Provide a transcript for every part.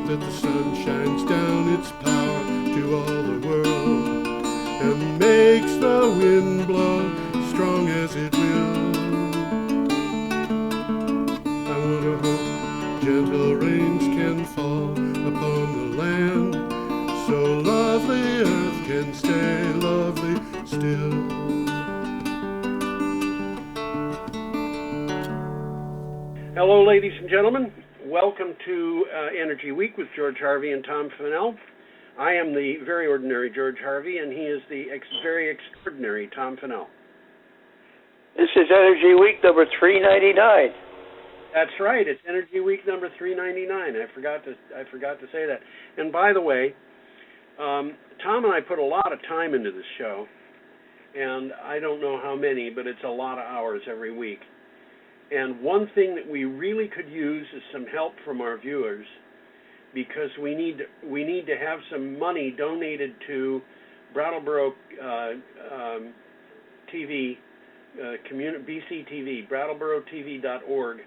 that the sun shines down its power to all the world and makes the wind blow strong as it will. I wonder how gentle rains can fall upon the land, so lovely earth can stay lovely still. Hello, ladies and gentlemen. Welcome to Energy Week with George Harvey and Tom Fennell. I am the very ordinary George Harvey, and he is the very extraordinary Tom Fennell. This is Energy Week number 399. That's right. It's Energy Week number 399. I forgot to say that. And by the way, Tom and I put a lot of time into this show, and I don't know how many, but it's a lot of hours every week. And one thing that we really could use is some help from our viewers, because we need to have some money donated to Brattleboro TV, BC TV, BrattleboroTV.org.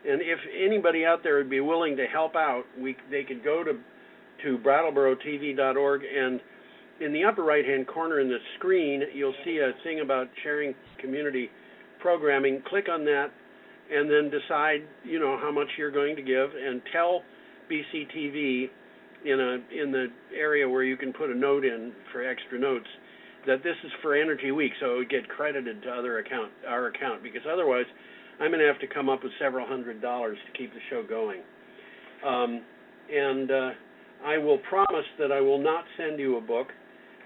And if anybody out there would be willing to help out, they could go to BrattleboroTV.org, and in the upper right-hand corner in the screen, you'll see a thing about sharing community programming. Click on that, and then decide, how much you're going to give, and tell BCTV in the area where you can put a note in for extra notes that this is for Energy Week, so it would get credited to our account, because otherwise I'm going to have to come up with several $100s to keep the show going. And I will promise that I will not send you a book,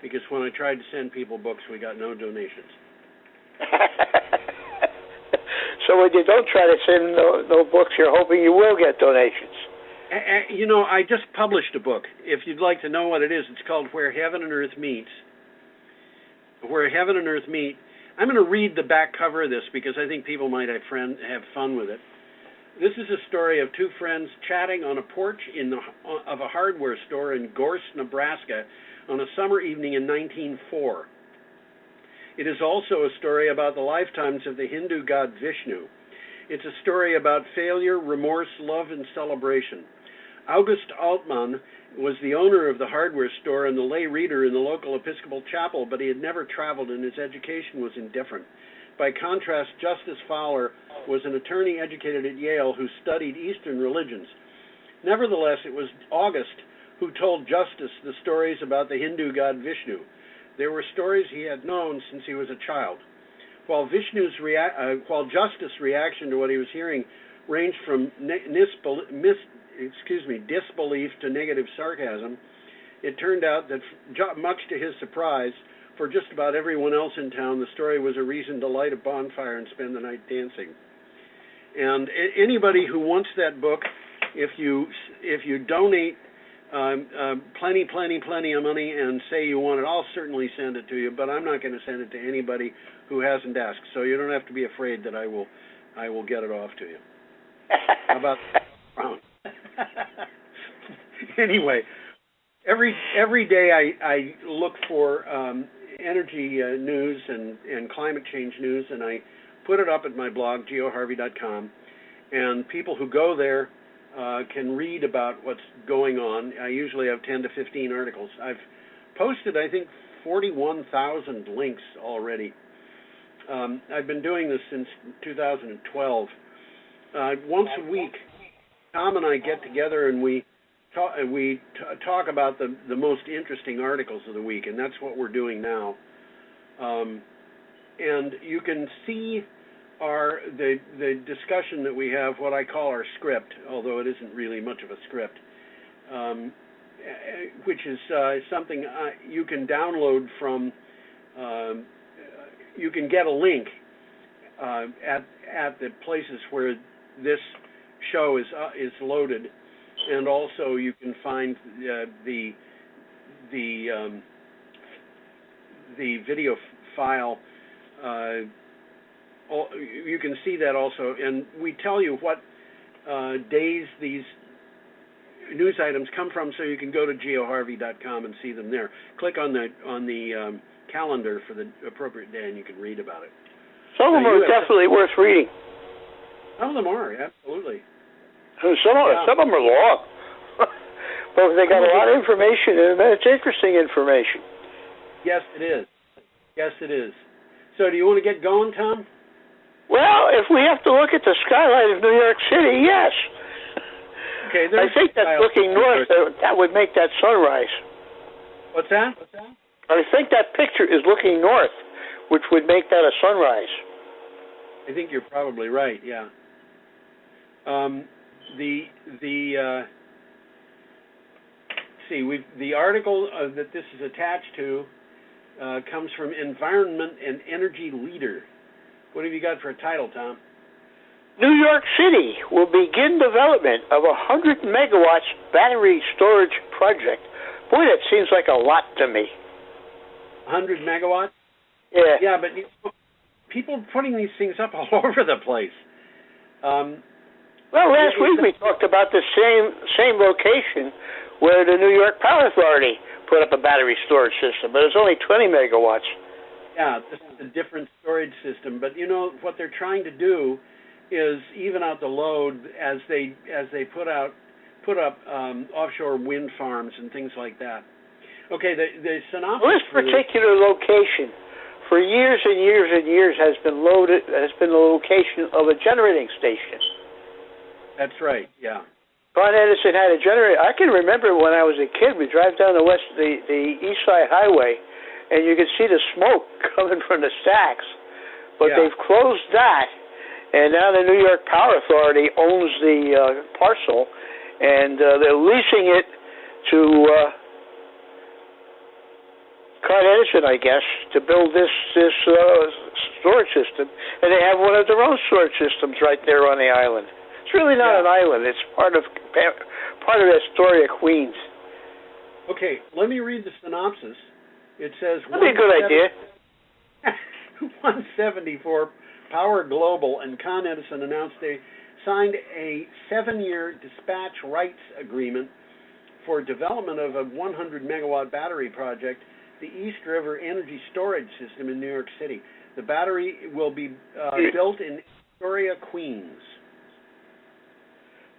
because when I tried to send people books, we got no donations. So when you don't try to send no books, you're hoping you will get donations. I just published a book. If you'd like to know what it is, it's called Where Heaven and Earth Meets. Where Heaven and Earth Meet. I'm going to read the back cover of this because I think people might have fun with it. This is a story of two friends chatting on a porch of a hardware store in Gorse, Nebraska on a summer evening in 1904. It is also a story about the lifetimes of the Hindu god Vishnu. It's a story about failure, remorse, love, and celebration. August Altmann was the owner of the hardware store and the lay reader in the local Episcopal chapel, but he had never traveled and his education was indifferent. By contrast, Justice Fowler was an attorney educated at Yale who studied Eastern religions. Nevertheless, it was August who told Justice the stories about the Hindu god Vishnu. There were stories he had known since he was a child. While Justice's reaction to what he was hearing ranged from disbelief to negative sarcasm, it turned out that, much to his surprise, for just about everyone else in town, the story was a reason to light a bonfire and spend the night dancing. And anybody who wants that book, if you donate plenty of money and say you want it, I'll certainly send it to you, but I'm not going to send it to anybody who hasn't asked, so you don't have to be afraid that I will get it off to you. How about that? Anyway, every day I look for energy news and climate change news, and I put it up at my blog, geoharvey.com, and people who go there can read about what's going on. I usually have 10 to 15 articles. I've posted, I think, 41,000 links already. I've been doing this since 2012. Once a week, Tom and I get together and we talk about the most interesting articles of the week, and that's what we're doing now. And you can see the discussion that we have, what I call our script, although it isn't really much of a script, which is something you can download from. You can get a link at the places where this show is loaded, and also you can find the video file. You can see that also, and we tell you what days these news items come from, so you can go to geoharvey.com and see them there. Click on the calendar for the appropriate day, and you can read about it. Some of them are definitely worth reading. Some of them are, absolutely. Some of them are long. But they got a lot of information in them, and it's interesting information. Yes, it is. Yes, it is. So do you want to get going, Tom? Well, if we have to look at the skyline of New York City, yes. Okay, I think that's looking north. That would make that sunrise. What's that? I think that picture is looking north, which would make that a sunrise. I think you're probably right. Yeah. The article that this is attached to comes from Environment and Energy Leader. What have you got for a title, Tom? New York City will begin development of a 100 megawatts battery storage project. Boy, that seems like a lot to me. 100 megawatts? Yeah. Yeah, but people are putting these things up all over the place. Well, last week we talked about the same location where the New York Power Authority put up a battery storage system, but it's only 20 megawatts. Yeah, this is a different storage system. But you know what they're trying to do is even out the load as they put up offshore wind farms and things like that. Okay, the synopsis. This particular location, for years and years and years, has been the location of a generating station. That's right. Yeah. Con Edison had a generator. I can remember when I was a kid, we drive down the East Side Highway, and you could see the smoke coming from the stacks. But they've closed that, and now the New York Power Authority owns the parcel, and they're leasing it to Con Edison, I guess, to build this storage system. And they have one of their own storage systems right there on the island. It's really not an island. It's part of Astoria, Queens. Okay, let me read the synopsis. It says... That'd be a good idea. 174 Power Global and Con Edison announced they signed a 7-year dispatch rights agreement for development of a 100-megawatt battery project, the East River Energy Storage System in New York City. The battery will be built in Astoria, Queens.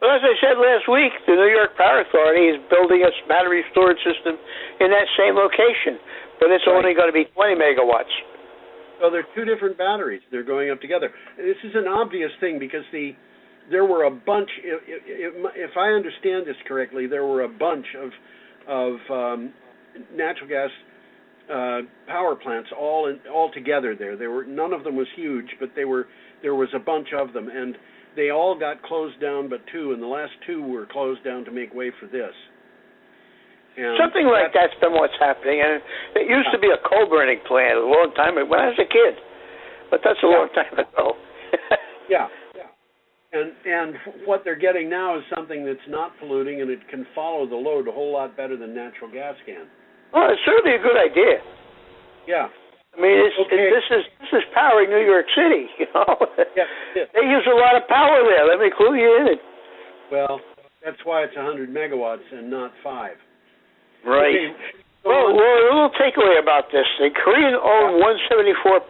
Well, as I said last week, the New York Power Authority is building a battery storage system in that same location, but it's only going to be 20 megawatts. So they're two different batteries. They're going up together. This is an obvious thing because there were a bunch. If I understand this correctly, there were a bunch of natural gas power plants all together there. None of them was huge, but there was a bunch of them, and they all got closed down but two, and the last two were closed down to make way for this. And something like that's been what's happening. And it used to be a coal-burning plant a long time ago when I was a kid, but that's a long time ago. Yeah. And what they're getting now is something that's not polluting, and it can follow the load a whole lot better than natural gas can. Well, it's certainly a good idea. Yeah. I mean, this is powering New York City, you know. Yeah. They use a lot of power there. Let me clue you in. Well, that's why it's 100 megawatts and not 5. Right. Okay. Well, a little takeaway about this. The Korean-owned 174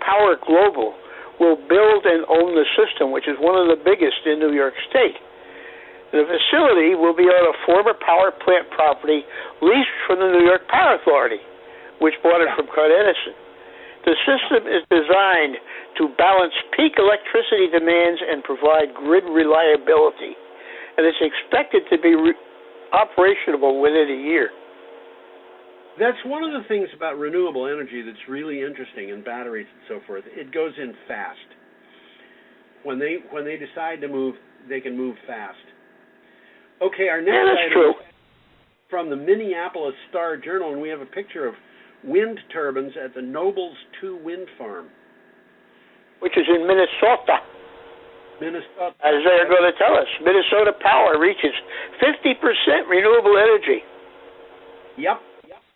Power Global will build and own the system, which is one of the biggest in New York State. The facility will be on a former power plant property leased from the New York Power Authority, which bought it from Con Edison. The system is designed to balance peak electricity demands and provide grid reliability, and it's expected to be operational within a year. That's one of the things about renewable energy that's really interesting, in batteries and so forth. It goes in fast. When they decide to move, they can move fast. Okay, our next item is from the Minneapolis Star-Journal, and we have a picture of wind turbines at the Nobles 2 wind farm. Which is in Minnesota. Minnesota. As they're going to tell us, Minnesota Power reaches 50% renewable energy. Yep.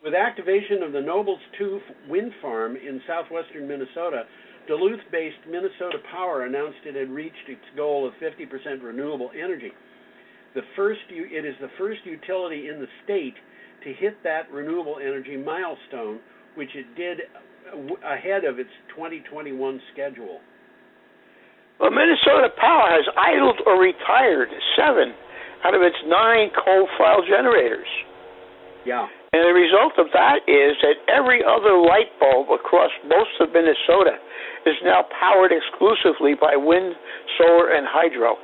With activation of the Nobles 2 wind farm in southwestern Minnesota, Duluth-based Minnesota Power announced it had reached its goal of 50% renewable energy. It is the first utility in the state to hit that renewable energy milestone, which it did ahead of its 2021 schedule. Well, Minnesota Power has idled or retired 7 out of its 9 coal-fired generators. Yeah. And the result of that is that every other light bulb across most of Minnesota is now powered exclusively by wind, solar, and hydro.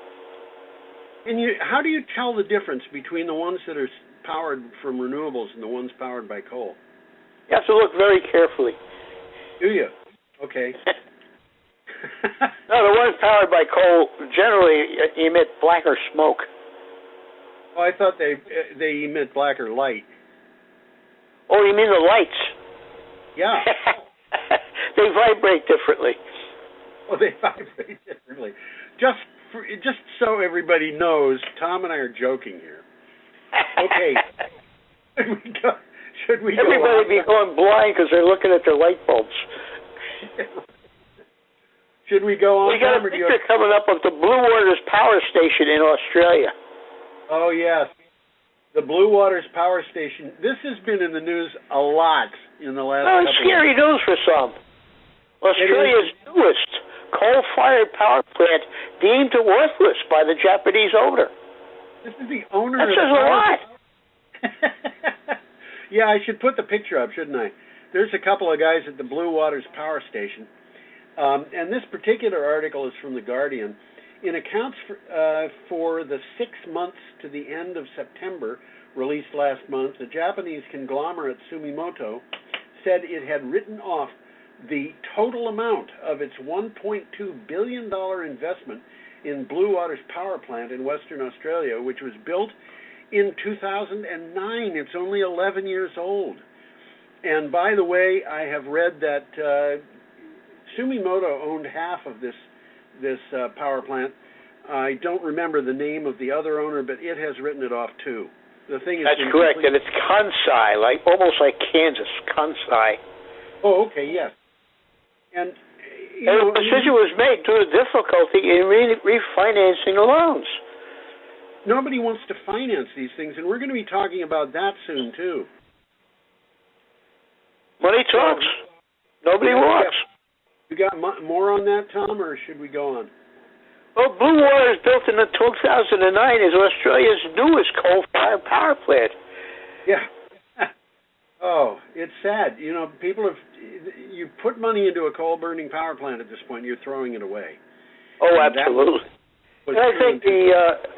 And how do you tell the difference between the ones that are powered from renewables and the ones powered by coal? You have to look very carefully. Do you? Okay. No, the ones powered by coal generally emit blacker smoke. Oh, I thought they emit blacker light. Oh, you mean the lights? Yeah. They vibrate differently. Oh, they vibrate differently. Just so everybody knows, Tom and I are joking here. Okay. Should we go Everybody on? be going blind because they're looking at their light bulbs. Should we go on? We got a picture coming up of the Blue Waters Power Station in Australia. Oh, yes. The Blue Waters Power Station. This has been in the news a lot in the last couple of it's scary news for some. Australia's newest coal-fired power plant deemed worthless by the Japanese owner. This is the owner that of says the a lot. Yeah, I should put the picture up, shouldn't I? There's a couple of guys at the Blue Waters Power Station. And this particular article is from The Guardian. In accounts for the 6 months to the end of September, released last month, the Japanese conglomerate Sumitomo said it had written off the total amount of its $1.2 billion investment in Blue Waters Power Plant in Western Australia, which was built in 2009. It's only 11 years old. And by the way, I have read that Sumitomo owned half of this power plant. I don't remember the name of the other owner, but it has written it off too. The thing is, that's correct, and it's Kansai, almost like Kansas, Kansai. Oh, okay, yes. And the decision was made due to difficulty in refinancing the loans. Nobody wants to finance these things, and we're going to be talking about that soon too. Money talks. Nobody walks. You got more on that, Tom, or should we go on? Well, Blue Waters, built in 2009, is Australia's newest coal-fired power plant. Yeah. Oh, it's sad. You put money into a coal-burning power plant at this point, you're throwing it away. Oh, absolutely. And I think the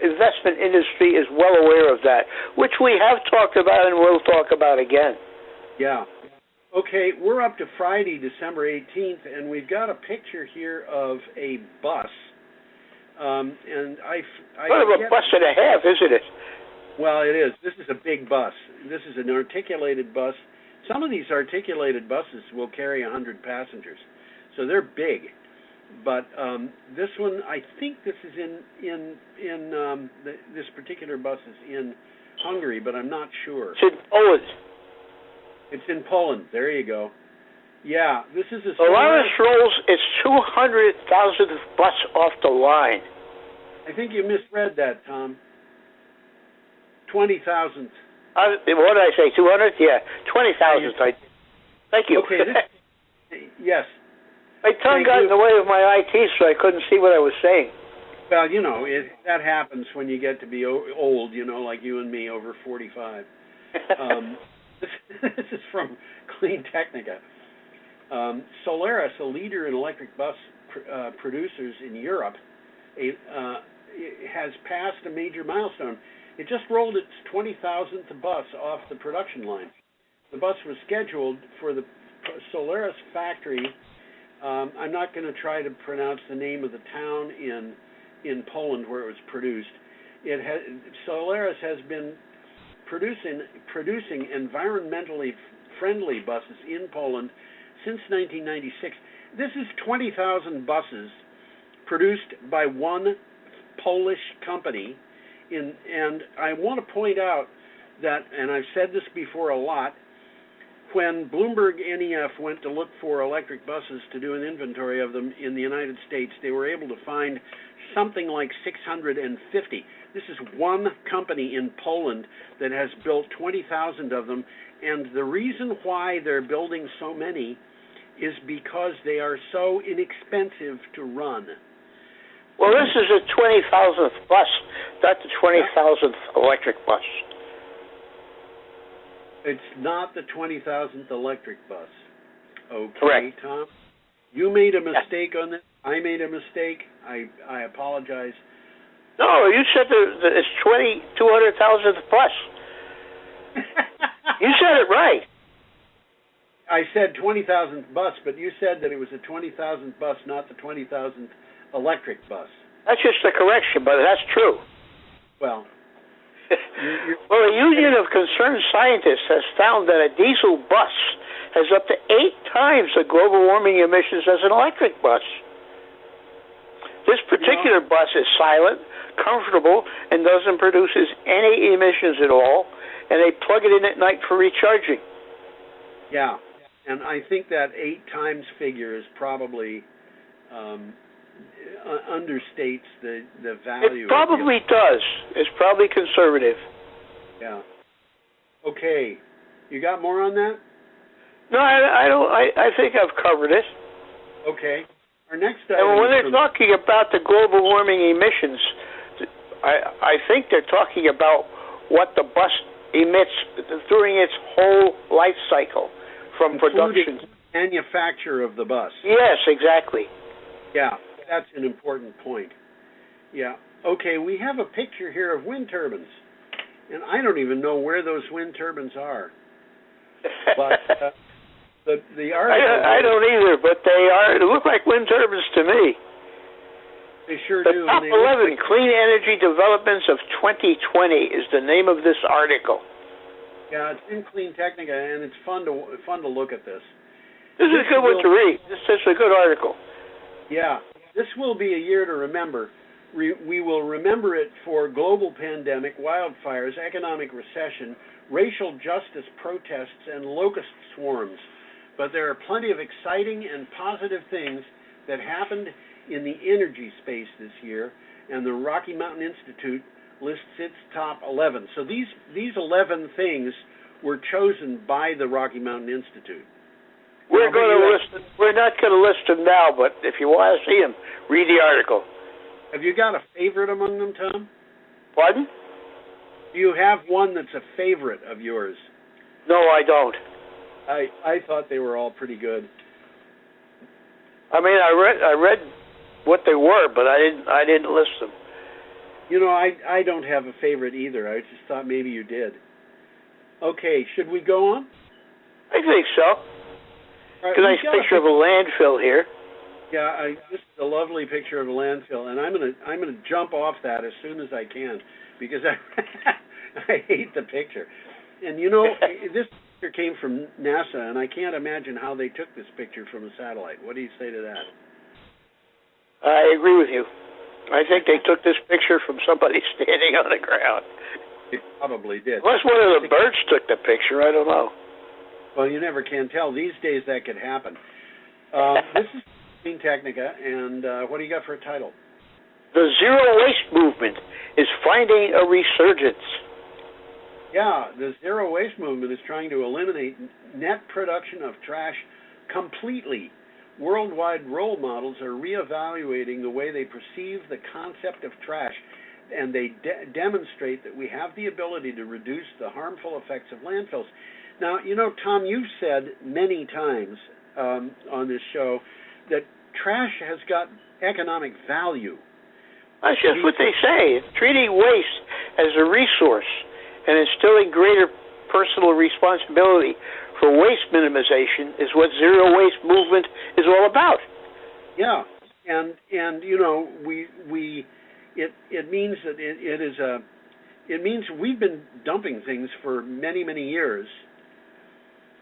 investment industry is well aware of that, which we have talked about and will talk about again. Yeah. Okay, we're up to Friday, December 18th, and we've got a picture here of a bus. And Sort of a bus and a half, isn't it? Well, it is. This is a big bus. This is an articulated bus. Some of these articulated buses will carry 100 passengers, so they're big. But this one, I think this is this particular bus is in Hungary, but I'm not sure. It's in Poland. It's in Poland. There you go. Yeah, this is a Solaris rolls its 200,000th bus off the line. I think you misread that, Tom. 20,000. What did I say? 200? Yeah, 20,000. Thank you. Okay. Yes. My tongue got in the way of my IT, so I couldn't see what I was saying. Well, that happens when you get to be old, like you and me, over 45. This is from Clean Technica. Solaris, a leader in electric bus producers in Europe, has passed a major milestone. It just rolled its 20,000th bus off the production line. The bus was scheduled for the Solaris factory. I'm not going to try to pronounce the name of the town in Poland where it was produced. Solaris has been producing environmentally friendly buses in Poland since 1996. This is 20,000 buses produced by one Polish company. And I want to point out that, and I've said this before a lot, when Bloomberg NEF went to look for electric buses to do an inventory of them in the United States, they were able to find something like 650. This is one company in Poland that has built 20,000 of them, and the reason why they're building so many is because they are so inexpensive to run. Well, this is a 20,000th bus, not the 20,000th electric bus. It's not the 20,000th electric bus. Okay, Correct. Tom. You made a mistake on this. I made a mistake. I apologize. No, you said that it's 200,000th bus. You said it right. I said 20,000th bus, but you said that it was the 20,000th bus, not the 20,000th electric bus. That's just a correction, but that's true. Well, well, a union of concerned scientists has found that a diesel bus has up to 8 times the global warming emissions as an electric bus. This particular bus is silent, comfortable, and doesn't produce any emissions at all, and they plug it in at night for recharging. Yeah, and I think that 8 times figure is probably understates the value. It probably does. It's probably conservative. Yeah. Okay. You got more on that? No, I don't. I think I've covered it. Okay. Our next item. And when they're talking about the global warming emissions, I think they're talking about what the bus emits during its whole life cycle, from production, manufacture of the bus. Yes, exactly. Yeah, that's an important point. Yeah. Okay, we have a picture here of wind turbines, and I don't even know where those wind turbines are. But the article. I don't either, but they look like wind turbines to me. They sure the do. Top 11 Clean Energy Developments of 2020 is the name of this article. Yeah, it's in Clean Technica, and it's fun to look at this. This is a good one to read. This is a good article. Yeah, this will be a year to remember. We will remember it for global pandemic, wildfires, economic recession, racial justice protests, and locust swarms. But there are plenty of exciting and positive things that happened in the energy space this year, and the Rocky Mountain Institute lists its top 11. So these 11 things were chosen by the Rocky Mountain Institute. We're not going to list them now, but if you want to see them, read the article. Have you got a favorite among them, Tom? Pardon? Do you have one that's a favorite of yours? No, I don't. I thought they were all pretty good. I mean, I read what they were, but I didn't list them. You know, I don't have a favorite either. I just thought maybe you did. Okay, should we go on? I think so. Right, a nice picture of a landfill here. Yeah, this is a lovely picture of a landfill, and I'm gonna jump off that as soon as I can because I hate the picture. And you know, this picture came from NASA, and I can't imagine how they took this picture from a satellite. What do you say to that? I agree with you. I think they took this picture from somebody standing on the ground. They probably did. Unless one of the birds took the picture, I don't know. Well, you never can tell. These days that could happen. This is Clean Technica, and what do you got for a title? The Zero Waste Movement is finding a resurgence. Yeah, the Zero Waste Movement is trying to eliminate net production of trash completely. Worldwide role models are reevaluating the way they perceive the concept of trash, and they demonstrate that we have the ability to reduce the harmful effects of landfills. Now, you know, Tom, you've said many times on this show that trash has got economic value. That's just what they say. Treating waste as a resource and instilling greater personal responsibility for waste minimization is what Zero Waste Movement is all about. Yeah, and you know, it means that it means we've been dumping things for many years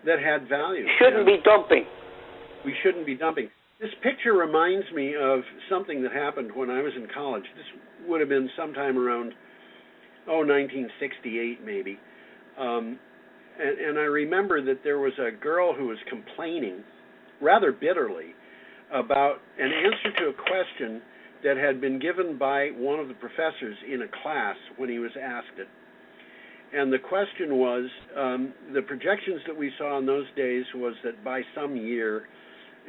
that had value. Shouldn't be dumping. We shouldn't be dumping. This picture reminds me of something that happened when I was in college. This would have been sometime around 1968 maybe. And I remember that there was a girl who was complaining rather bitterly about an answer to a question that had been given by one of the professors in a class when he was asked it. And the question was, the projections that we saw in those days was that by some year,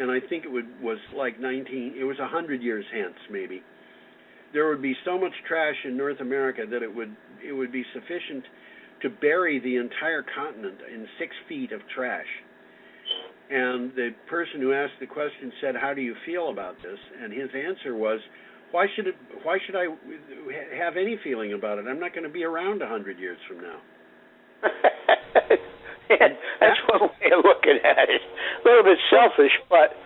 and I think it was like 100 years hence maybe, there would be so much trash in North America that it would be sufficient to bury the entire continent in 6 feet of trash. And the person who asked the question said, "How do you feel about this?" And his answer was, Why should I have any feeling about it? I'm not going to be around 100 years from now. That's one way of looking at it. A little bit selfish, but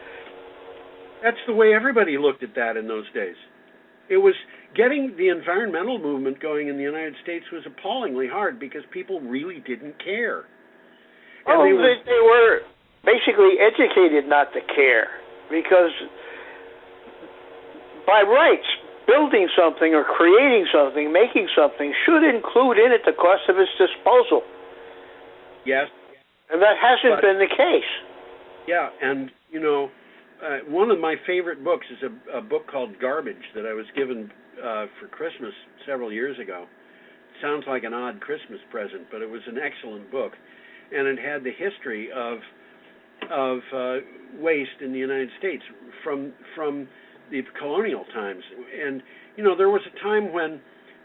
that's the way everybody looked at that in those days. It was getting the environmental movement going in the United States was appallingly hard because people really didn't care. And they were basically educated not to care because by rights, building something or creating something, making something should include in it the cost of its disposal. Yes. And that hasn't been the case. Yeah, and, one of my favorite books is a book called Garbage that I was given for Christmas several years ago. It sounds like an odd Christmas present, but it was an excellent book. And it had the history of waste in the United States from the colonial times. And, there was a time when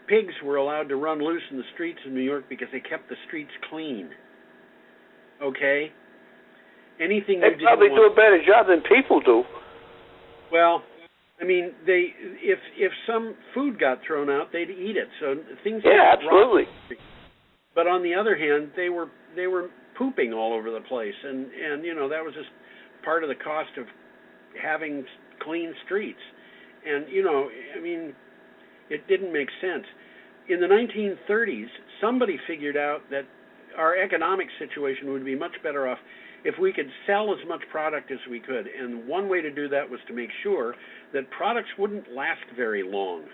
pigs were allowed to run loose in the streets of New York because they kept the streets clean. Okay? Anything they probably do a better job than people do. Well, I mean, if some food got thrown out, they'd eat it. So things absolutely. Rotten. But on the other hand, they were pooping all over the place, and that was just part of the cost of having clean streets. And it didn't make sense. In the 1930s, somebody figured out that our economic situation would be much better off if we could sell as much product as we could. And one way to do that was to make sure that products wouldn't last very long.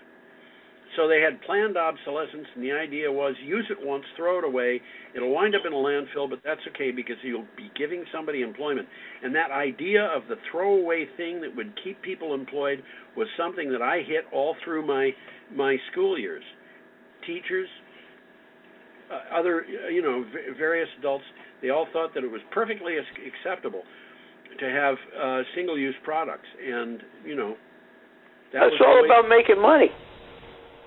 So they had planned obsolescence, and the idea was use it once, throw it away. It'll wind up in a landfill, but that's okay because you'll be giving somebody employment. And that idea of the throwaway thing that would keep people employed was something that I hit all through my school years. Teachers, other, various adults, they all thought that it was perfectly acceptable to have single-use products. And, that's all about making money.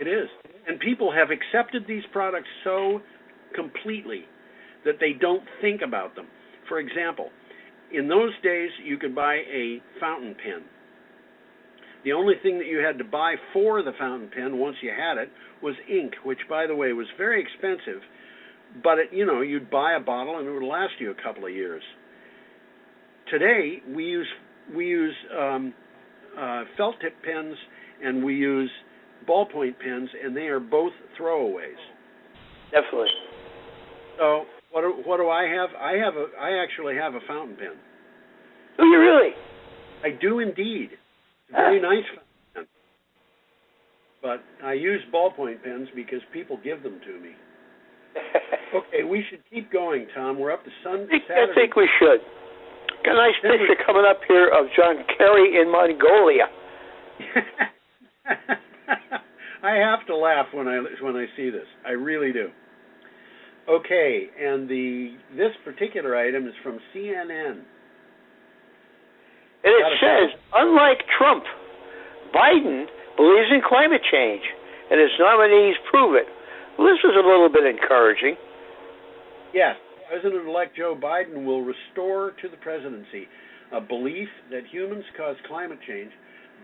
It is. And people have accepted these products so completely that they don't think about them. For example, in those days, you could buy a fountain pen. The only thing that you had to buy for the fountain pen, once you had it, was ink, which, by the way, was very expensive. But, you'd buy a bottle and it would last you a couple of years. Today, we use felt-tip pens and we use ballpoint pens, and they are both throwaways. Definitely. So what do I have? I actually have a fountain pen. Do you really? I do indeed. Very nice fountain pen. But I use ballpoint pens because people give them to me. Okay, we should keep going, Tom. We're up to Saturday. I think we should. Got a nice picture coming up here of John Kerry in Mongolia. I have to laugh when I see this. I really do. Okay, and this particular item is from CNN. And it says, unlike Trump, Biden believes in climate change, and his nominees prove it. Well, this is a little bit encouraging. Yes, President-elect Joe Biden will restore to the presidency a belief that humans cause climate change.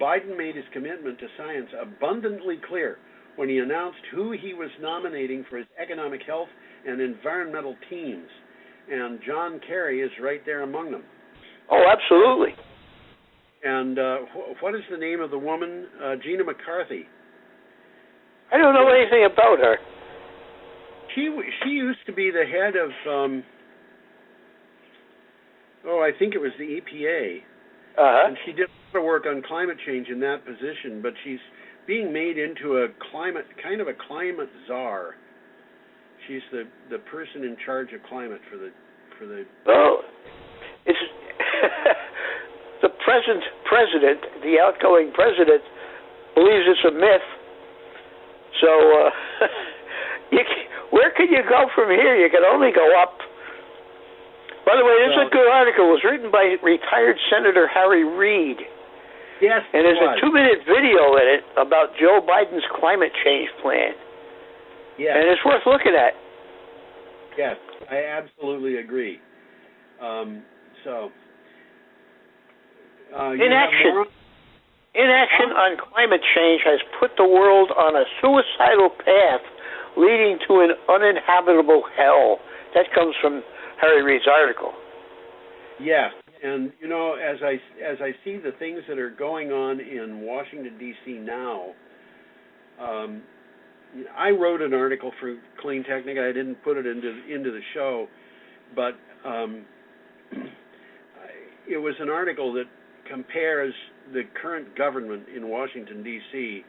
Biden made his commitment to science abundantly clear when he announced who he was nominating for his economic, health, and environmental teams. And John Kerry is right there among them. Oh, absolutely. And what is the name of the woman? Gina McCarthy. I don't know anything about her. She used to be the head of, I think it was the EPA. Uh-huh. And she did a lot of work on climate change in that position, but she's being made into a climate czar. She's the person in charge of climate for the. Well, it's the present president, the outgoing president, believes it's a myth. So where can you go from here? You can only go up. By the way, this is a good article. It was written by retired Senator Harry Reid. Yes, and there's a 2-minute video in it about Joe Biden's climate change plan. Yes. And it's worth looking at. Yes, I absolutely agree. Inaction on climate change has put the world on a suicidal path leading to an uninhabitable hell. That comes from Harry Reid's article. Yes, and as I see the things that are going on in Washington D.C. now, I wrote an article for Clean Technica. I didn't put it into the show, but it was an article that compares the current government in Washington D.C.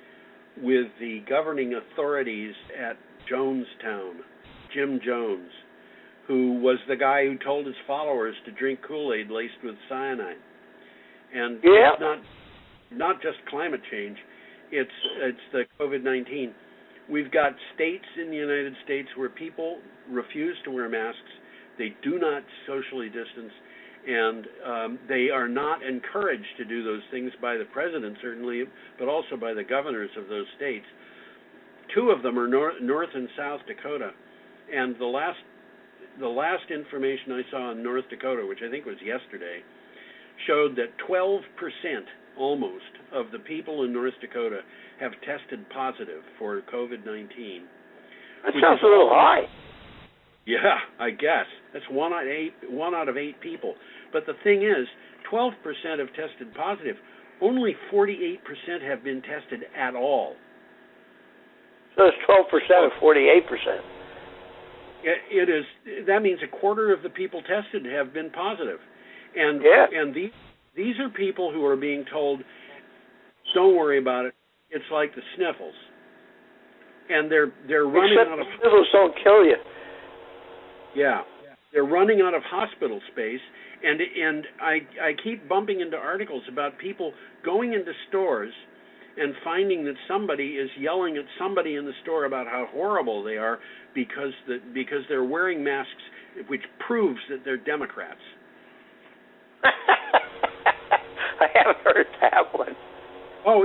with the governing authorities at Jonestown, Jim Jones, who was the guy who told his followers to drink Kool-Aid laced with cyanide. And it's not just climate change, it's the COVID-19. We've got states in the United States where people refuse to wear masks. They do not socially distance, and they are not encouraged to do those things by the president, certainly, but also by the governors of those states. 2 of them are North and South Dakota, and the last information I saw in North Dakota, which I think was yesterday, showed that 12% almost of the people in North Dakota have tested positive for COVID-19. That sounds a little high. Yeah, I guess. That's 1 out of 8 people. But the thing is, 12% have tested positive. Only 48% have been tested at all. So it's 12% of 48%. It is. That means a quarter of the people tested have been positive. And these are people who are being told, don't worry about it. It's like the sniffles. And they're running out of... sniffles don't kill you. Yeah. They're running out of hospital space. And I keep bumping into articles about people going into stores and finding that somebody is yelling at somebody in the store about how horrible they are because they're wearing masks, which proves that they're Democrats. I haven't heard that one. Oh,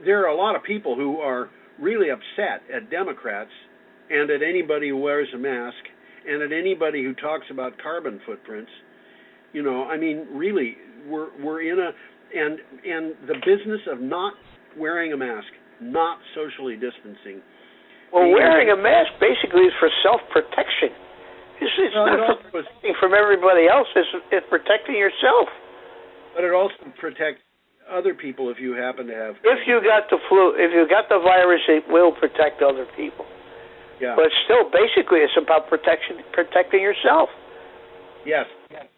there are a lot of people who are really upset at Democrats and at anybody who wears a mask and at anybody who talks about carbon footprints. I mean, really, we're in a and the business of not wearing a mask, not socially distancing. Well, wearing a mask basically is for self-protection. It's not protecting from everybody else. It's protecting yourself. But it also protects other people if you happen to have... If you got the flu, if you got the virus, it will protect other people. Yeah. But still, basically, it's about protecting yourself. Yes,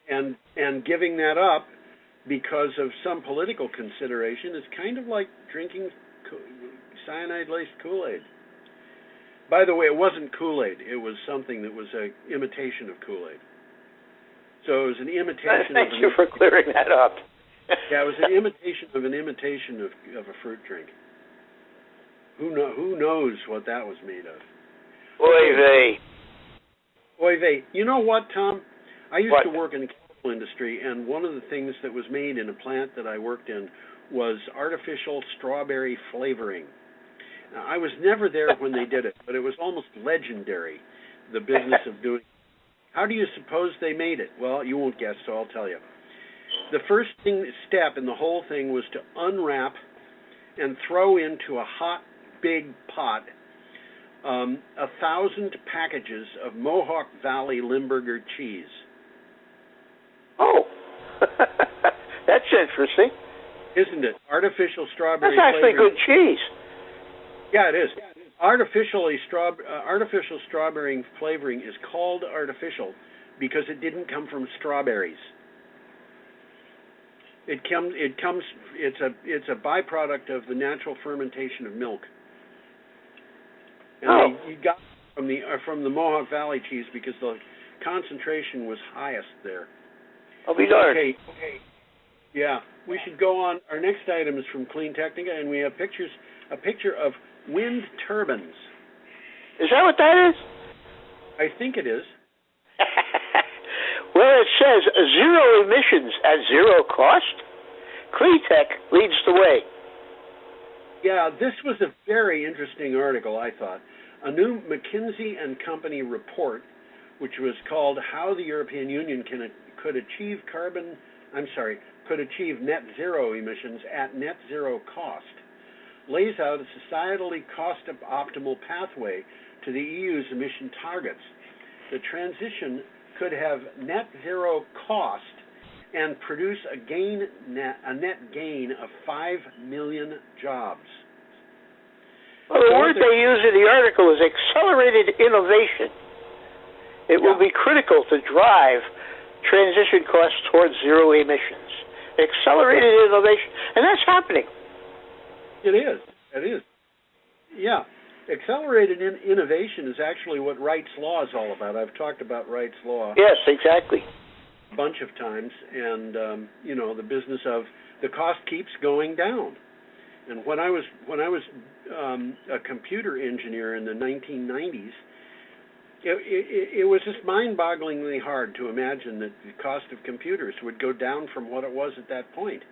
and giving that up because of some political consideration is kind of like drinking cyanide-laced Kool-Aid. By the way, it wasn't Kool-Aid. It was something that was an imitation of Kool-Aid. So it was an imitation. Thank you for clearing that up. Yeah, it was an imitation of a fruit drink. Who knows what that was made of? Oy vey. Oy vey. You know what, Tom? I used to work in the chemical industry, and one of the things that was made in a plant that I worked in was artificial strawberry flavoring. Now, I was never there when they did it, but it was almost legendary, the business of doing it. How do you suppose they made it? Well, you won't guess, so I'll tell you. The first step in the whole thing was to unwrap and throw into a hot, big pot 1,000 packages of Mohawk Valley Limburger cheese. Oh, that's interesting. Isn't it? Artificial strawberry That's actually flavoring. Good cheese. Yeah, it is. Artificial strawberry flavoring is called artificial because it didn't come from strawberries. It's a byproduct of the natural fermentation of milk. And you got from the Mohawk Valley cheese because the concentration was highest there. I'll be darned. Okay. Yeah, we should go on. Our next item is from Clean Technica, and we have a picture of wind turbines. Is that what that is? I think it is. Well, it says zero emissions at zero cost. clean tech leads the way. Yeah, this was a very interesting article, I thought. A new McKinsey and Company report, which was called "How the European Union could achieve net zero emissions at net zero cost," lays out a societally cost-optimal pathway to the EU's emission targets. The transition could have net zero cost and produce a net gain of 5 million jobs. Well, the word they use in the article is accelerated innovation. It will be critical to drive transition costs towards zero emissions. Accelerated innovation, and that's happening. It is. Yeah. Accelerated innovation is actually what Wright's Law is all about. I've talked about Wright's Law. Yes, exactly. A bunch of times, and the business of the cost keeps going down. And when I was a computer engineer in the 1990s, it was just mind-bogglingly hard to imagine that the cost of computers would go down from what it was at that point.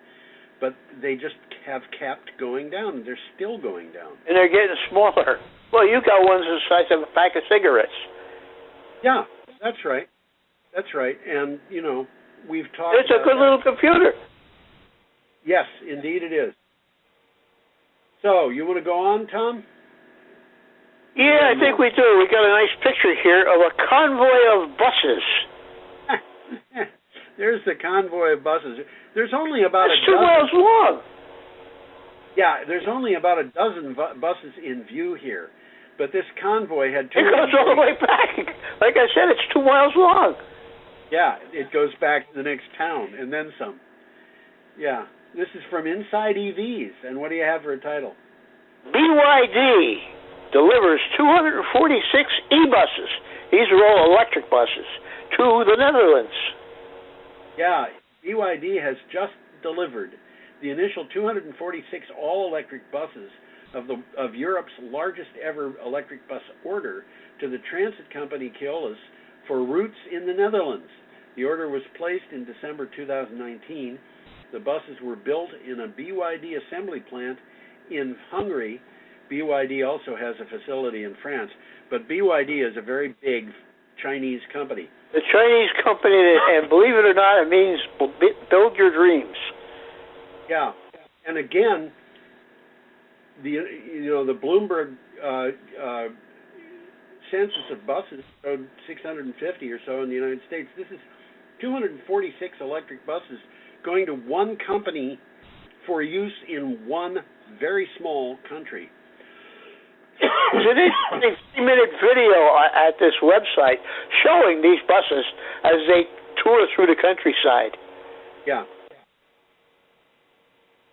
But they just have kept going down. They're still going down. And they're getting smaller. Well, you got ones the size of a pack of cigarettes. Yeah, that's right. And, we've talked It's a good little computer. Yes, indeed it is. So, you want to go on, Tom? Yeah, I think we do. We got a nice picture here of a convoy of buses. There's the convoy of buses. There's only about It's 2 miles long. Yeah, there's only about a dozen buses in view here. But this convoy had 2. It goes all the way back. Like I said, it's 2 miles long. Yeah, it goes back to the next town and then some. Yeah, this is from Inside EVs. And what do you have for a title? BYD delivers 246 e-buses. These are all electric buses to the Netherlands. Yeah, BYD has just delivered the initial 246 all-electric buses of Europe's largest ever electric bus order to the transit company Keolis for routes in the Netherlands. The order was placed in December 2019. The buses were built in a BYD assembly plant in Hungary. BYD also has a facility in France, but BYD is a very big Chinese company. The Chinese company, and believe it or not, it means build your dreams. Yeah, and again, the Bloomberg census of buses showed 650 or so in the United States. This is 246 electric buses going to one company for use in one very small country. There's a 3-minute video at this website showing these buses as they tour through the countryside. Yeah.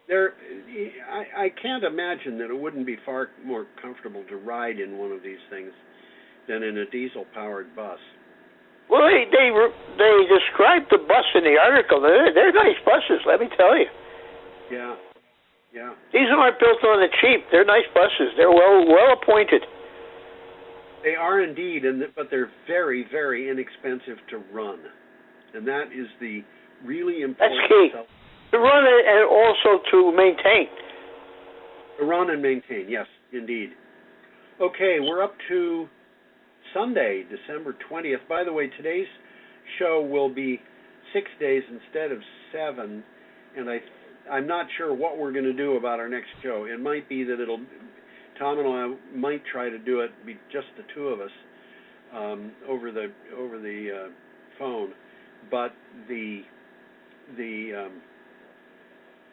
I can't imagine that it wouldn't be far more comfortable to ride in one of these things than in a diesel-powered bus. Well, they described the bus in the article. They're nice buses, let me tell you. Yeah. These aren't built on the cheap. They're nice buses. They're well appointed. They are indeed, but they're very, very inexpensive to run, and that is the really important. That's key. To run it and also to maintain. To run and maintain, yes, indeed. Okay, we're up to Sunday, December 20th. By the way, today's show will be 6 days instead of 7, and I'm not sure what we're going to do about our next show. It might be that Tom and I might try to do it, be just the two of us over the phone, but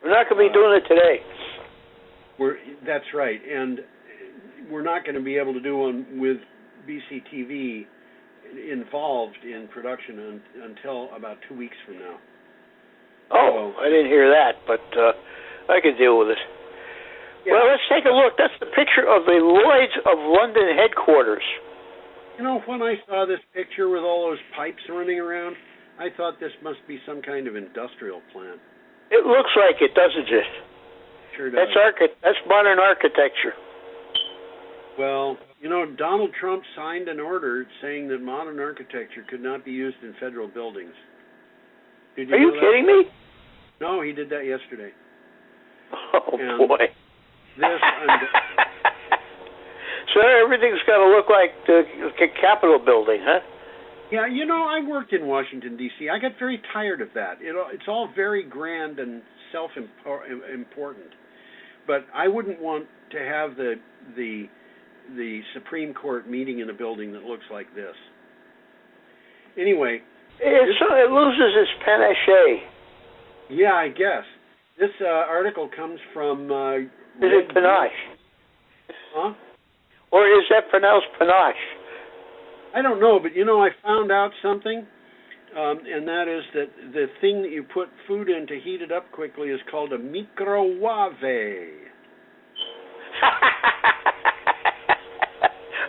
we're not going to be doing it today. That's right, and we're not going to be able to do one with BCTV involved in production until about 2 weeks from now. Oh, I didn't hear that, but I can deal with it. Yeah. Well, let's take a look. That's the picture of the Lloyds of London headquarters. When I saw this picture with all those pipes running around, I thought this must be some kind of industrial plant. It looks like it, doesn't it? Sure does. That's modern architecture. Well, Donald Trump signed an order saying that modern architecture could not be used in federal buildings. Are you kidding me? No, he did that yesterday. And boy. This. So everything's got to look like the Capitol building, huh? Yeah, I worked in Washington, D.C. I got very tired of that. It's all very grand and self-important. But I wouldn't want to have the Supreme Court meeting in a building that looks like this. Anyway. It loses its panache. Yeah, I guess. This article comes from... is it panache? Huh? Or is that pronounced panache? I don't know, but I found out something, and that is that the thing that you put food in to heat it up quickly is called a microwave.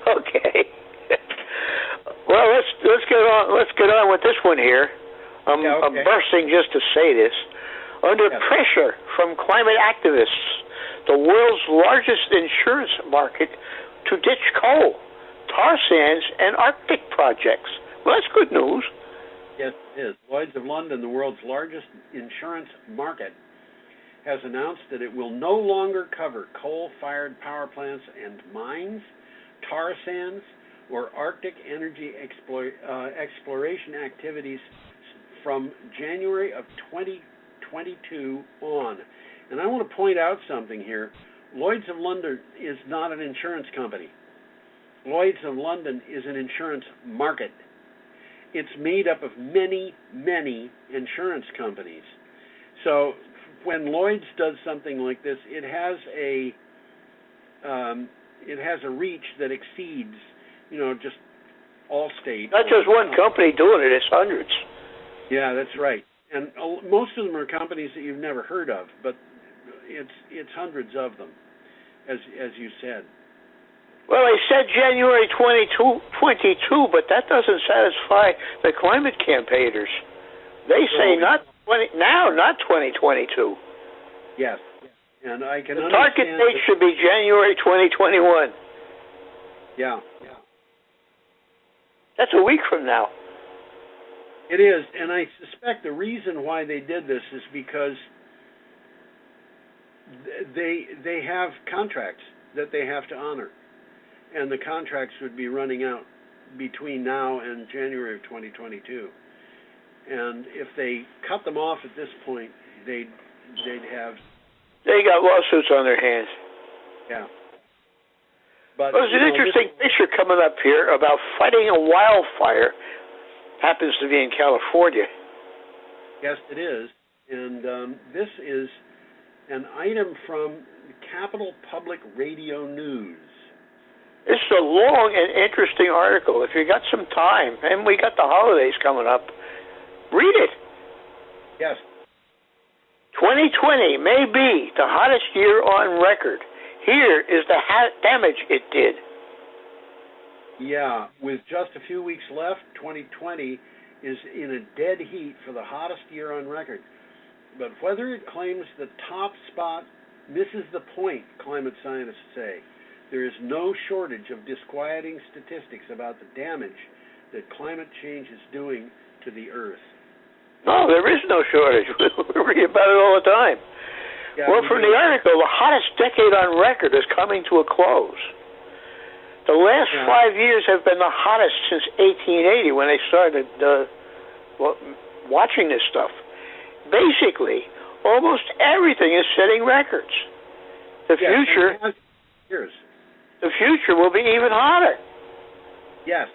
Okay. Well, let's get on with this one here. I'm bursting just to say this. Under pressure from climate activists, the world's largest insurance market to ditch coal, tar sands, and Arctic projects. Well, that's good news. Yes, it is. Lloyds of London, the world's largest insurance market, has announced that it will no longer cover coal-fired power plants and mines, tar sands, or Arctic energy exploration activities from January of 2022 on. And I want to point out something here. Lloyds of London is not an insurance company. Lloyds of London is an insurance market. It's made up of many, many insurance companies. So when Lloyds does something like this, it has a reach that exceeds, just Allstate. Not just one company doing it; it's hundreds. Yeah, that's right. And most of them are companies that you've never heard of, but it's hundreds of them, as you said. Well, they said January 2022, but that doesn't satisfy the climate campaigners. They say not 2022. Yes, and I can the understand. Target date should be January 2021. Yeah. That's a week from now. It is, and I suspect the reason why they did this is because they have contracts that they have to honor, and the contracts would be running out between now and January of 2022. And if they cut them off at this point, they'd have... They got lawsuits on their hands. Yeah. But there's an interesting picture coming up here about fighting a wildfire. Happens to be in California. Yes, it is. And this is an item from Capital Public Radio News. It's a long and interesting article. If you got some time, and we got the holidays coming up, read it. Yes. 2020 may be the hottest year on record. Here is the damage it did. Yeah, with just a few weeks left, 2020 is in a dead heat for the hottest year on record. But whether it claims the top spot misses the point, climate scientists say. There is no shortage of disquieting statistics about the damage that climate change is doing to the Earth. No, there is no shortage. We read about it all the time. Yeah, well, from the article, the hottest decade on record is coming to a close. The last 5 years have been the hottest since 1880 when they started watching this stuff. Basically, almost everything is setting records. The future will be even hotter. Yes.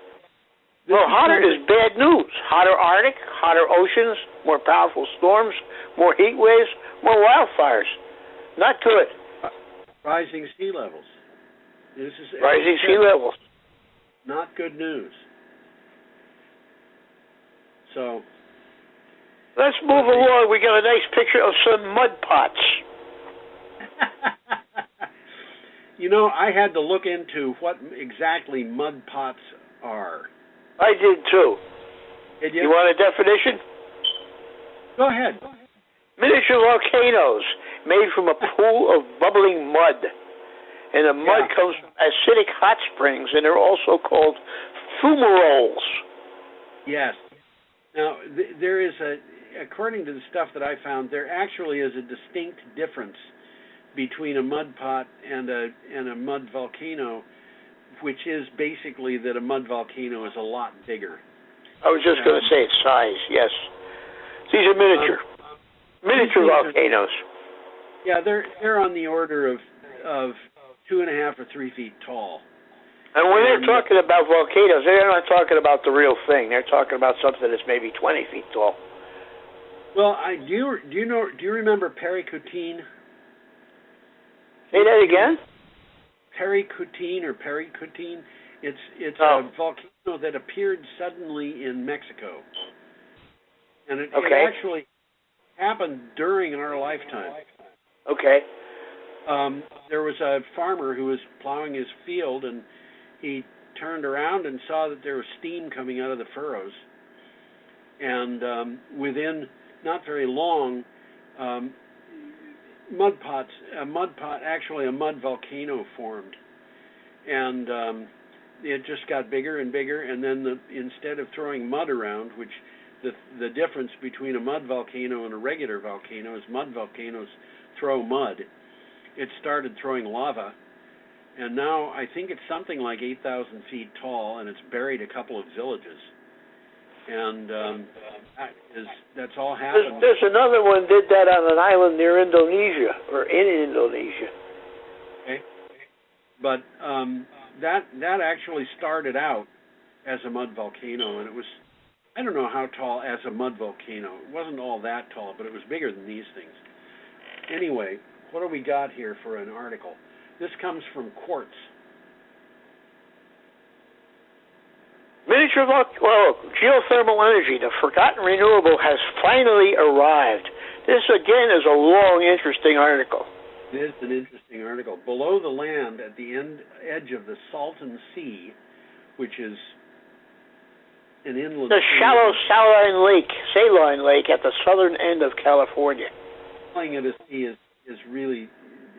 Well, hotter is bad news. Hotter Arctic, hotter oceans, more powerful storms, more heat waves, more wildfires. Not good. Rising sea levels. This is rising sea levels. Not good news. So let's move along. We got a nice picture of some mud pots. I had to look into what exactly mud pots are. I did too. Did you want a definition? Go ahead. Miniature volcanoes made from a pool of bubbling mud. And the mud comes from acidic hot springs, and they're also called fumaroles. Yes. Now, there is according to the stuff that I found, there actually is a distinct difference between a mud pot and a mud volcano, which is basically that a mud volcano is a lot bigger. I was just going to say its size. Yes, these are miniature volcanoes. Yeah, they're on the order of 2.5 or 3 feet tall. And when they're talking about volcanoes, they're not talking about the real thing. They're talking about something that's maybe 20 feet tall. Well, do you remember Pericutine? Say that again? Pericutine or Pericutine. It's a volcano that appeared suddenly in Mexico, and it actually happened during our lifetime. Okay. There was a farmer who was plowing his field, and he turned around and saw that there was steam coming out of the furrows, and within not very long, a mud volcano formed, and it just got bigger and bigger. And then instead of throwing mud around, which the difference between a mud volcano and a regular volcano is mud volcanoes throw mud, it started throwing lava, and now I think it's something like 8,000 feet tall, and it's buried a couple of villages. And that's all happened. There's another one did that on an island near Indonesia, or in Indonesia. Okay. But that actually started out as a mud volcano, and it was, I don't know how tall as a mud volcano. It wasn't all that tall, but it was bigger than these things. Anyway, what do we got here for an article? This comes from Quartz. Geothermal energy, the forgotten renewable, has finally arrived. This, again, is a long, interesting article. It is an interesting article. Below the land, at the edge of the Salton Sea, which is an inland the shallow saline lake at the southern end of California. Calling it a sea is really,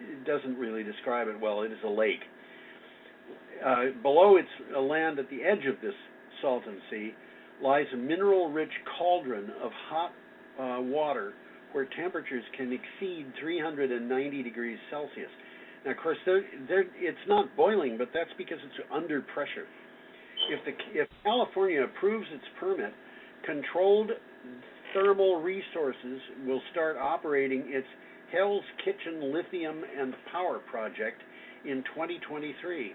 it doesn't really describe it well. It is a lake. Below its land at the edge of this Salton Sea lies a mineral-rich cauldron of hot water where temperatures can exceed 390 degrees Celsius. Now, of course, it's not boiling, but that's because it's under pressure. If California approves its permit, Controlled Thermal Resources will start operating its Hell's Kitchen lithium and power project in 2023.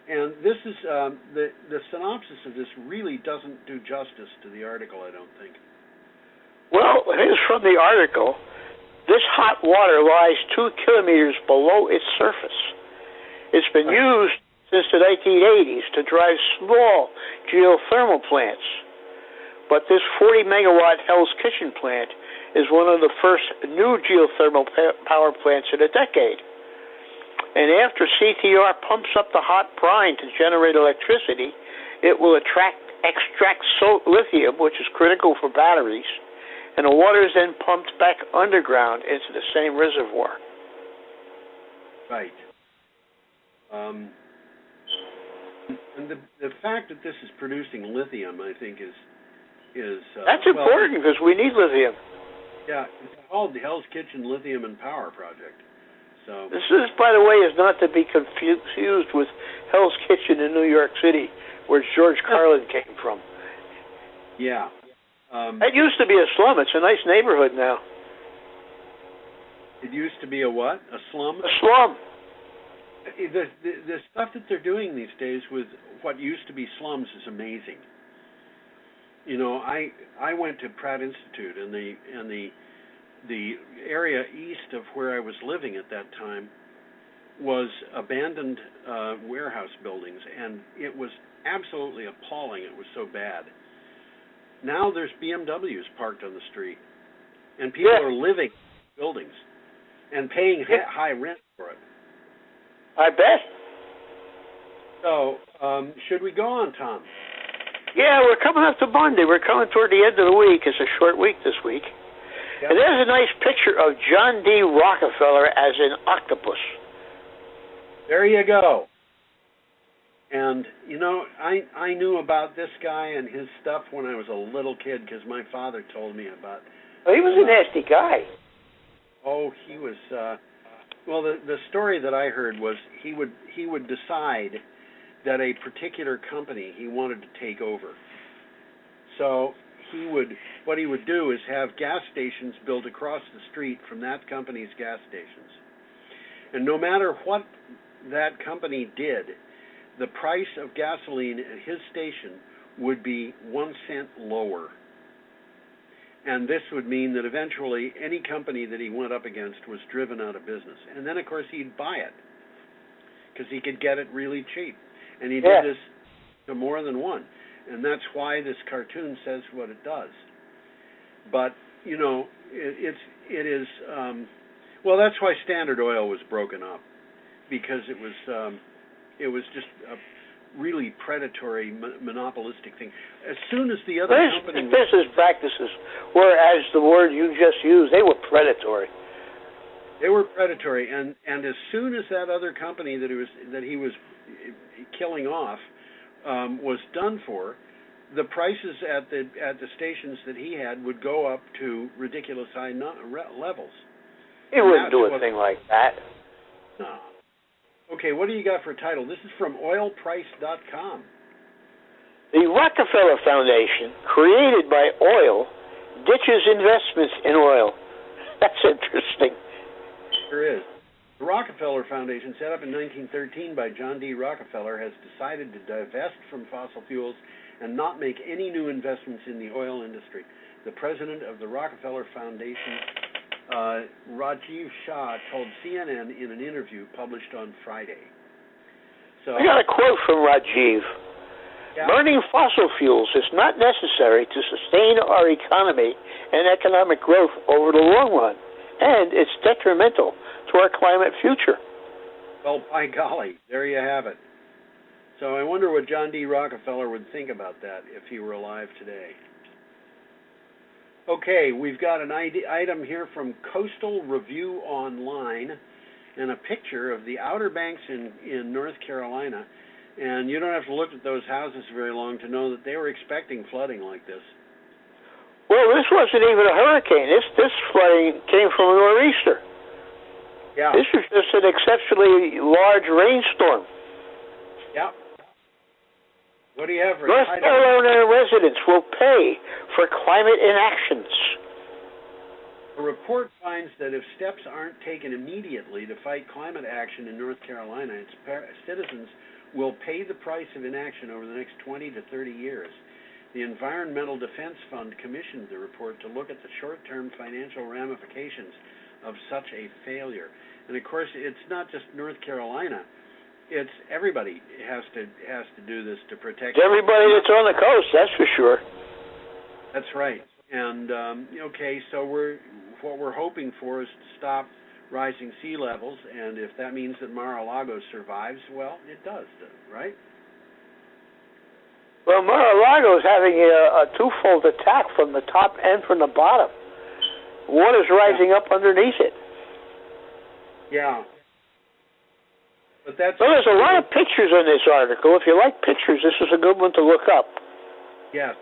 And this is the synopsis of this really doesn't do justice to the article, I don't think. Well, here's from the article. This hot water lies 2 kilometers below its surface. It's been used since the 1980s to drive small geothermal plants. But this 40-megawatt Hell's Kitchen plant is one of the first new geothermal power plants in a decade. And after CTR pumps up the hot brine to generate electricity, it will extract lithium, which is critical for batteries, and the water is then pumped back underground into the same reservoir. Right. And the fact that this is producing lithium, I think, is that's important because we need lithium. Yeah, it's called the Hell's Kitchen Lithium and Power Project. So this is, by the way, is not to be confused with Hell's Kitchen in New York City, where George Carlin came from. Yeah. It used to be a slum. It's a nice neighborhood now. It used to be a what? A slum? A slum. The stuff that they're doing these days with what used to be slums is amazing. You know, I went to Pratt Institute, and the area east of where I was living at that time was abandoned warehouse buildings, and it was absolutely appalling. It was so bad. Now there's BMWs parked on the street, and people are living in buildings and paying high rent for it. I bet. So, should we go on, Tom? Yeah, we're coming up to Monday. We're coming toward the end of the week. It's a short week this week. Yep. And there's a nice picture of John D. Rockefeller as an octopus. There you go. And, you know, I knew about this guy and his stuff when I was a little kid because my father told me about. Well, he was a nasty guy. Oh, he was. Well, the story that I heard was he would decide that a particular company he wanted to take over. So what he would do is have gas stations built across the street from that company's gas stations. And no matter what that company did, the price of gasoline at his station would be 1 cent lower. And this would mean that eventually any company that he went up against was driven out of business. And then, of course, he'd buy it because he could get it really cheap. And he did this to more than one. And that's why this cartoon says what it does. But, you know, it is, well, that's why Standard Oil was broken up, because it was just a really predatory, monopolistic thing. As soon as the other company... Business practices, whereas the word you just used, they were predatory. They were predatory, and as soon as that other company that he was killing off was done for, the prices at the stations that he had would go up to ridiculous high levels. He wouldn't do a thing like that. No. Okay, what do you got for a title? This is from oilprice.com. The Rockefeller Foundation, created by oil, ditches investments in oil. That's interesting. There is. The Rockefeller Foundation, set up in 1913 by John D. Rockefeller, has decided to divest from fossil fuels and not make any new investments in the oil industry. The president of the Rockefeller Foundation, Rajiv Shah, told CNN in an interview published on Friday. So, I got a quote from Rajiv. Yeah. Burning fossil fuels is not necessary to sustain our economy and economic growth over the long run, and it's detrimental to our climate future. Well, by golly, there you have it. So I wonder what John D. Rockefeller would think about that if he were alive today. Okay, we've got an item here from Coastal Review Online and a picture of the Outer Banks in North Carolina. And you don't have to look at those houses very long to know that they were expecting flooding like this. Well, this wasn't even a hurricane. This flooding came from a nor'easter. Yeah. This was just an exceptionally large rainstorm. Yeah. What do you have for North Carolina residents will pay for climate inactions. The report finds that if steps aren't taken immediately to fight climate action in North Carolina, its citizens will pay the price of inaction over the next 20 to 30 years. The Environmental Defense Fund commissioned the report to look at the short-term financial ramifications of such a failure. And of course, it's not just North Carolina. It's everybody has to do this to protect. Everybody that's on the coast, that's for sure. That's right. And okay, so what we're hoping for is to stop rising sea levels, and if that means that Mar-a-Lago survives, well, it does, right? Well, Mar-a-Lago is having a twofold attack from the top and from the bottom. Water's rising up underneath it. Yeah. But well, there's a lot of pictures in this article. If you like pictures, this is a good one to look up. Yes.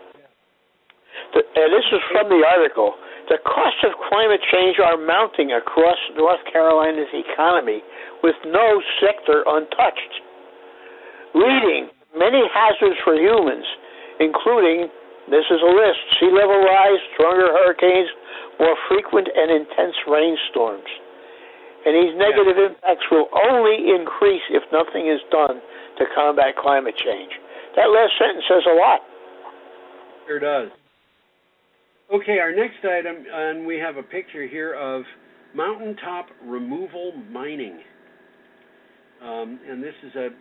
And this is from the article. The costs of climate change are mounting across North Carolina's economy with no sector untouched, leading many hazards for humans, including, this is a list, sea level rise, stronger hurricanes, more frequent and intense rainstorms. And these negative impacts will only increase if nothing is done to combat climate change. That last sentence says a lot. Sure does. Okay, our next item, and we have a picture here of Mountaintop removal mining. And this is that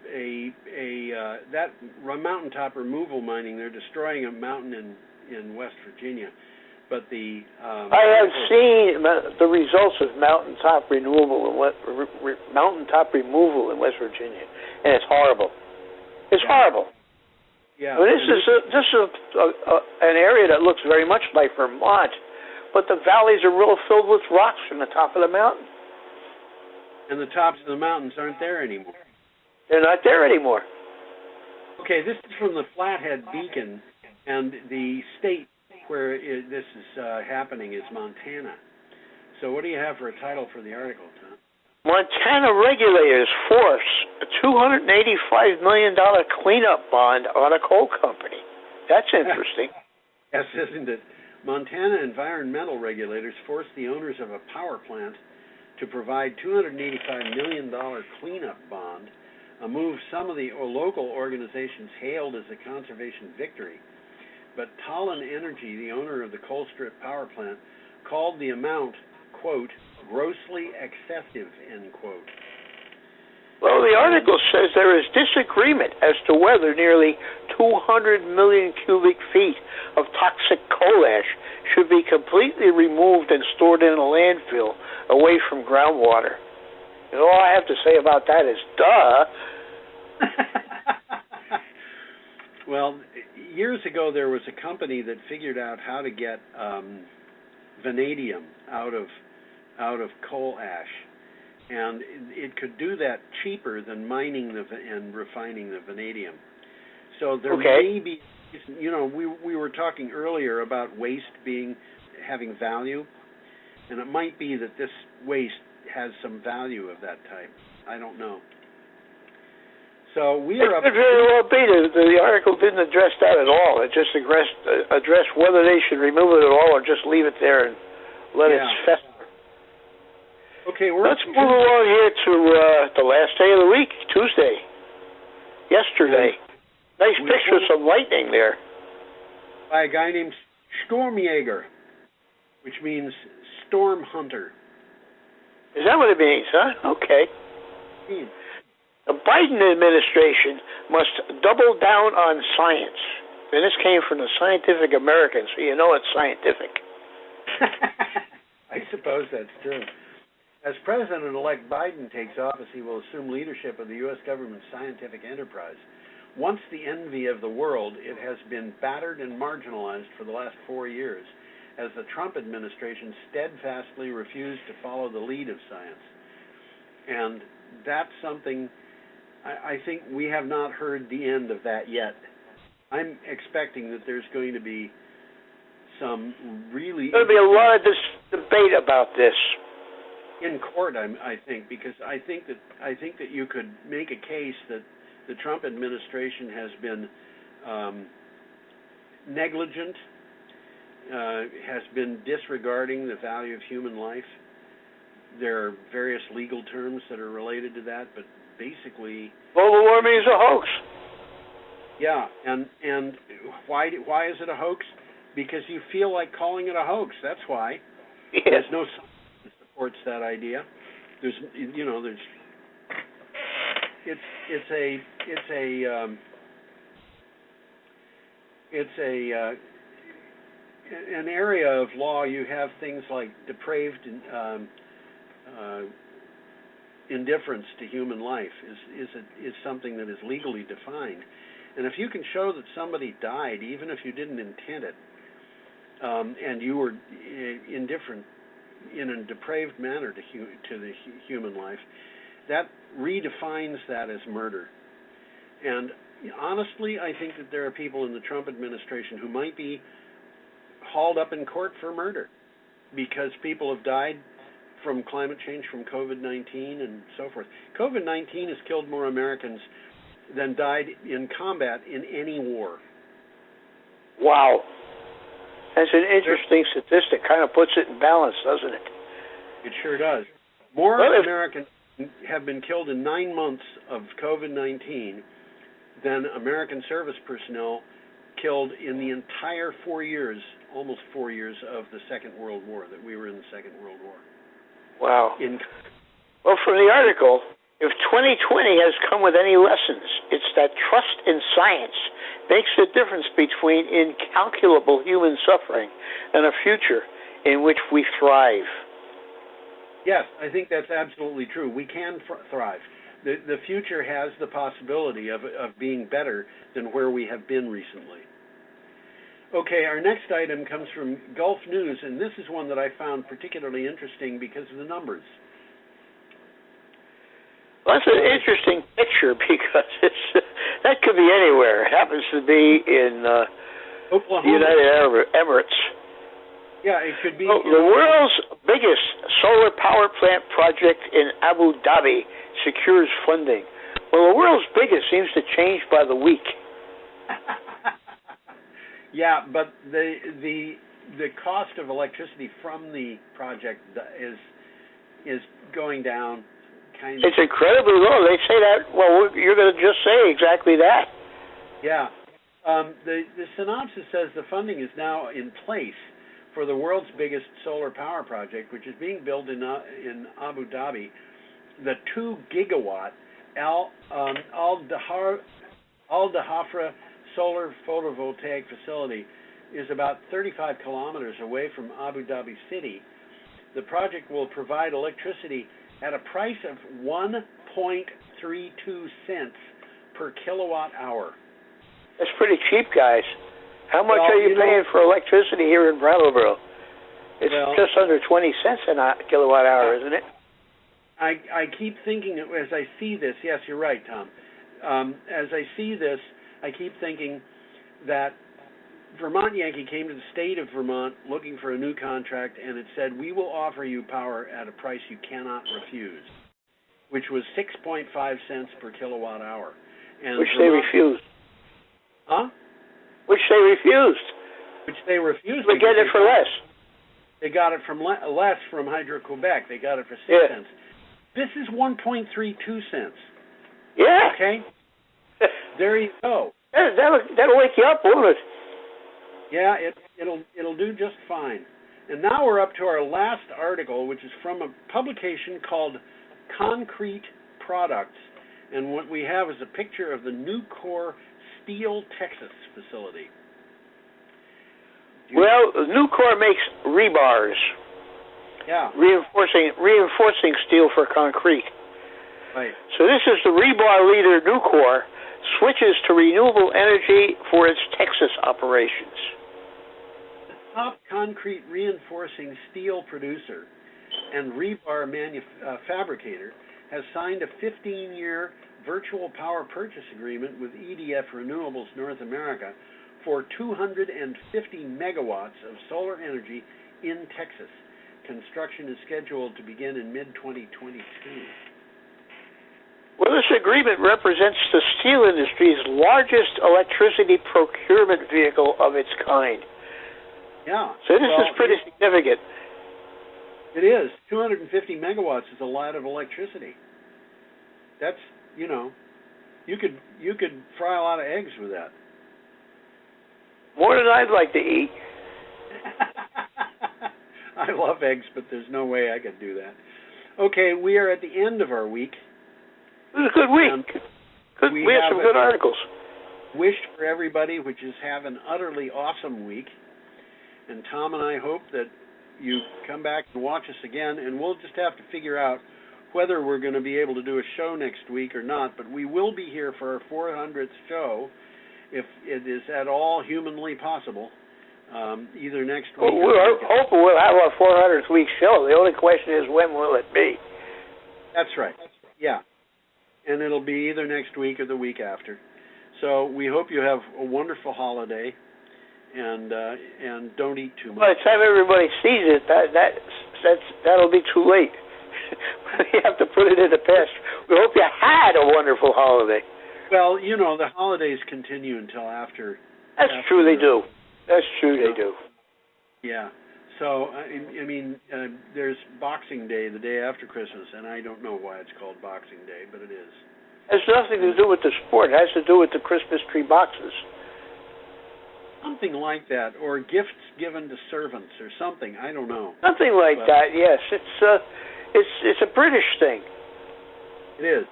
Mountaintop removal mining. They're destroying a mountain in West Virginia. But I have seen the results of Mountaintop removal in West Virginia, and it's horrible. It's horrible. Yeah. I mean, this is an area that looks very much like Vermont, but the valleys are real filled with rocks from the top of the mountain. And the tops of the mountains aren't there anymore. They're not there anymore. Okay, this is from the Flathead Beacon, and the state where this is happening is Montana. So what do you have for a title for the article, Tom? Montana regulators force a $285 million cleanup bond on a coal company. That's interesting. Yes, isn't it? Montana environmental regulators forced the owners of a power plant to provide $285 million cleanup bond, a move some of the local organizations hailed as a conservation victory. But Tallinn Energy, the owner of the Colstrip power plant, called the amount, quote, grossly excessive, end quote. Well, the article says there is disagreement as to whether nearly 200 million cubic feet of toxic coal ash should be completely removed and stored in a landfill away from groundwater. And all I have to say about that is, duh. Well, years ago there was a company that figured out how to get vanadium out of coal ash, and it could do that cheaper than mining and refining the vanadium. So there may be, you know, we were talking earlier about waste having value, and it might be that this waste has some value of that type. I don't know. So we are up. It could very well be that the article didn't address that at all. It just addressed whether they should remove it at all or just leave it there and let it fester. Okay, let's move along here to the last day of the week, Tuesday. Yesterday. Nice picture of some lightning there. By a guy named Stormjäger, which means storm hunter. Is that what it means, huh? Okay. The Biden administration must double down on science. And this came from the Scientific American, so you know it's scientific. I suppose that's true. As President-elect Biden takes office, he will assume leadership of the U.S. government's scientific enterprise. Once the envy of the world, it has been battered and marginalized for the last 4 years, as the Trump administration steadfastly refused to follow the lead of science. And that's something, I think we have not heard the end of that yet. I'm expecting that there's going to be some really... There'll be a lot of debate about this. In court, I think, because I think that you could make a case that the Trump administration has been negligent, has been disregarding the value of human life. There are various legal terms that are related to that, but basically... Global warming is a hoax. Yeah, and why is it a hoax? Because you feel like calling it a hoax. That's why. Yes. There's no science that supports that idea. There's an area of law. You have things like depraved indifference to human life is something that is legally defined, and if you can show that somebody died, even if you didn't intend it, and you were indifferent in a depraved manner to the human life, that redefines that as murder. And honestly, I think that there are people in the Trump administration who might be hauled up in court for murder because people have died from climate change, from COVID-19, and so forth. COVID-19 has killed more Americans than died in combat in any war. Wow. That's an interesting statistic. Kind of puts it in balance, doesn't it? It sure does. More Americans have been killed in 9 months of COVID-19 than American service personnel killed in the entire 4 years, almost 4 years, of the Second World War, that we were in the Second World War. Wow. Well, from the article, if 2020 has come with any lessons, it's that trust in science makes the difference between incalculable human suffering and a future in which we thrive. Yes, I think that's absolutely true. We can thrive. The future has the possibility of being better than where we have been recently. Okay, our next item comes from Gulf News, and this is one that I found particularly interesting because of the numbers. Well, that's an interesting picture because that could be anywhere. It happens to be in Oklahoma. the United Arab Emirates. Yeah, it could be. The world's biggest solar power plant project in Abu Dhabi secures funding. Well, the world's biggest seems to change by the week. Yeah, but the cost of electricity from the project is going down. Kind of. It's incredibly low. They say that. Well, you're going to just say exactly that. Yeah. The synopsis says the funding is now in place for the world's biggest solar power project, which is being built in Abu Dhabi. The 2 gigawatt Al Dhafra solar photovoltaic facility is about 35 kilometers away from Abu Dhabi City. The project will provide electricity at a price of 1.32 cents per kilowatt hour. That's pretty cheap, guys. How much are you paying for electricity here in Brattleboro? It's just under 20 cents a kilowatt hour, isn't it? I keep thinking, as I see this, yes, you're right, Tom. As I see this, I keep thinking that Vermont Yankee came to the state of Vermont looking for a new contract, and it said, we will offer you power at a price you cannot refuse, which was 6.5 cents per kilowatt hour. And which they refused. Huh? Which they refused. Which they refused. They get it for less. They got it from less from Hydro-Quebec. They got it for 6 cents. This is 1.32 cents. Yeah. Okay? There you go. That'll wake you up, won't it? Yeah, it'll do just fine. And now we're up to our last article, which is from a publication called Concrete Products. And what we have is a picture of the Nucor Steel, Texas facility. Well, Nucor makes rebars. Yeah. Reinforcing steel for concrete. Right. So this is the rebar leader Nucor switches to renewable energy for its Texas operations. The top concrete reinforcing steel producer and rebar fabricator has signed a 15-year virtual power purchase agreement with EDF Renewables North America for 250 megawatts of solar energy in Texas. Construction is scheduled to begin in mid-2022. Well, this agreement represents the steel industry's largest electricity procurement vehicle of its kind. Yeah. So this is pretty significant. It is. 250 megawatts is a lot of electricity. That's, you could fry a lot of eggs with that. More than I'd like to eat. I love eggs, but there's no way I could do that. Okay, we are at the end of our week. It was a good week. We had some good articles. Wish for everybody, which is have an utterly awesome week. And Tom and I hope that you come back and watch us again, and we'll just have to figure out whether we're going to be able to do a show next week or not. But we will be here for our 400th show, if it is at all humanly possible, either next week or we're hoping we'll have our 400th week show. The only question is, when will it be? That's right. Yeah. And it'll be either next week or the week after. So we hope you have a wonderful holiday, and don't eat too much. By the time everybody sees it, that'll be too late. You have to put it in the past. We hope you had a wonderful holiday. Well, the holidays continue until after. That's true, they do. That's true, they do. Yeah. So, I mean, there's Boxing Day, the day after Christmas, and I don't know why it's called Boxing Day, but it is. It has nothing to do with the sport. It has to do with the Christmas tree boxes. Something like that, or gifts given to servants, or something. I don't know. Something like that. Yes, it's a British thing. It is.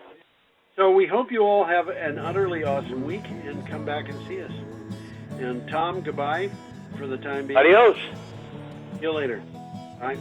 So we hope you all have an utterly awesome week, and come back and see us. And Tom, goodbye for the time being. Adios. See you later. Bye.